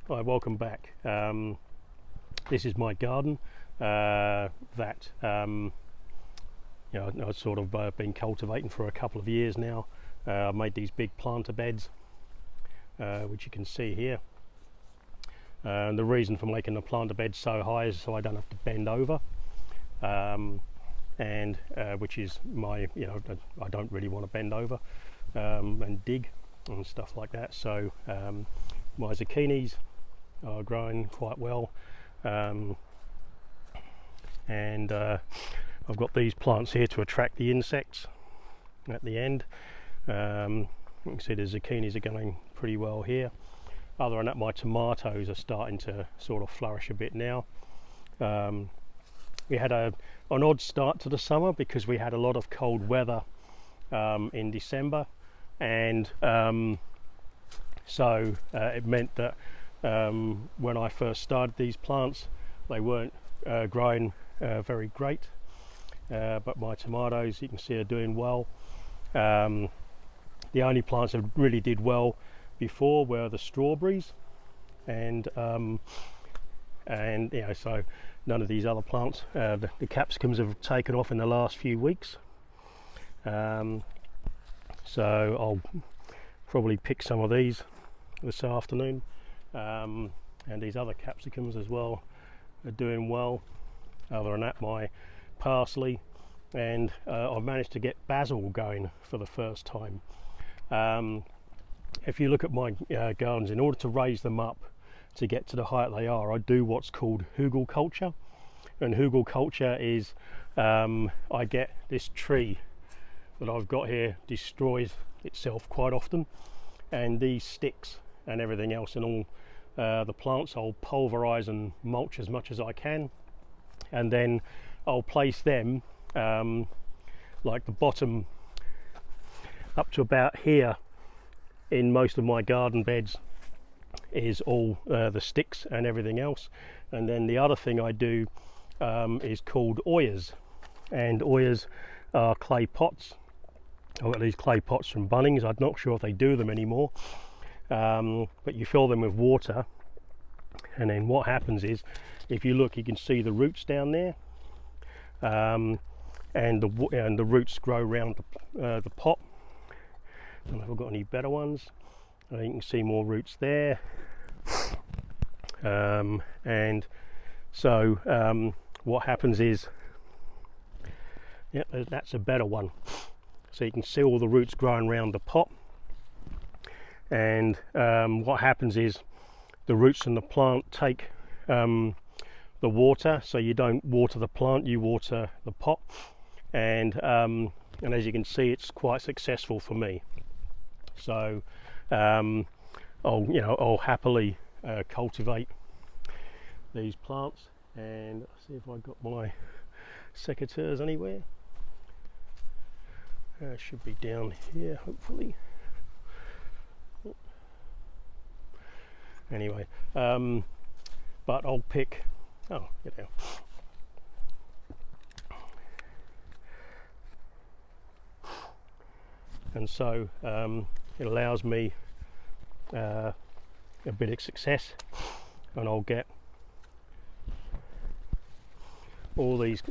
Hi, welcome back. This is my garden that I've sort of been cultivating for a couple of years now. I've made these big planter beds, which you can see here. And the reason for making the planter bed so high is so I don't have to bend over, and which is my, I don't really want to bend over and dig and stuff like that. So my zucchinis are growing quite well, and I've got these plants here to attract the insects at the end. You can see the zucchinis are going pretty well here. Other than that, my tomatoes are starting to sort of flourish a bit now. We had an odd start to the summer because we had a lot of cold weather in December, and so it meant that when I first started these plants, they weren't growing very great, but my tomatoes, you can see, are doing well. The only plants that really did well before were the strawberries, and so none of these other plants. The capsicums have taken off in the last few weeks, so I'll probably pick some of these this afternoon, and these other capsicums as well are doing well. Other than that, my parsley, and I've managed to get basil going for the first time. If you look at my gardens, in order to raise them up to get to the height they are, I do what's called hugel culture. And hugel culture is I get this tree that I've got here destroys itself quite often, and these sticks and everything else and all the plants I'll pulverize and mulch as much as I can, and then I'll place them like the bottom up to about here in most of my garden beds is all the sticks and everything else. And then the other thing I do is called oyas, and oyas are clay pots. I've got these clay pots from Bunnings. I'm not sure if they do them anymore, but you fill them with water, and then what happens is, if you look, you can see the roots down there, and the roots grow around the pot. I don't know if I've got any better ones. You can see more roots there, and so what happens is, that's a better one. So you can see all the roots growing around the pot, and what happens is the roots in the plant take the water, so you don't water the plant, you water the pot, and as you can see, it's quite successful for me. So I'll happily cultivate these plants, and see if I've got my secateurs anywhere. Should be down here, hopefully. Anyway, but I'll pick. Oh, get out. And so it allows me a bit of success, and I'll get all these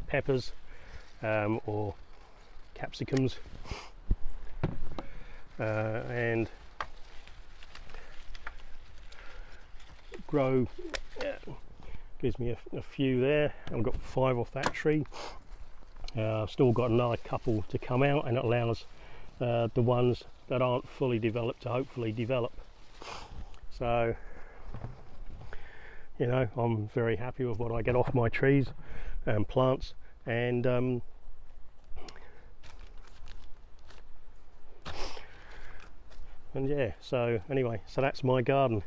peppers or capsicums, and grow. Gives me a few there. I've got 5 off that tree. I've still got another couple to come out, and it allows the ones that aren't fully developed to hopefully develop. So I'm very happy with what I get off my trees and plants, and yeah, so anyway, so that's my garden.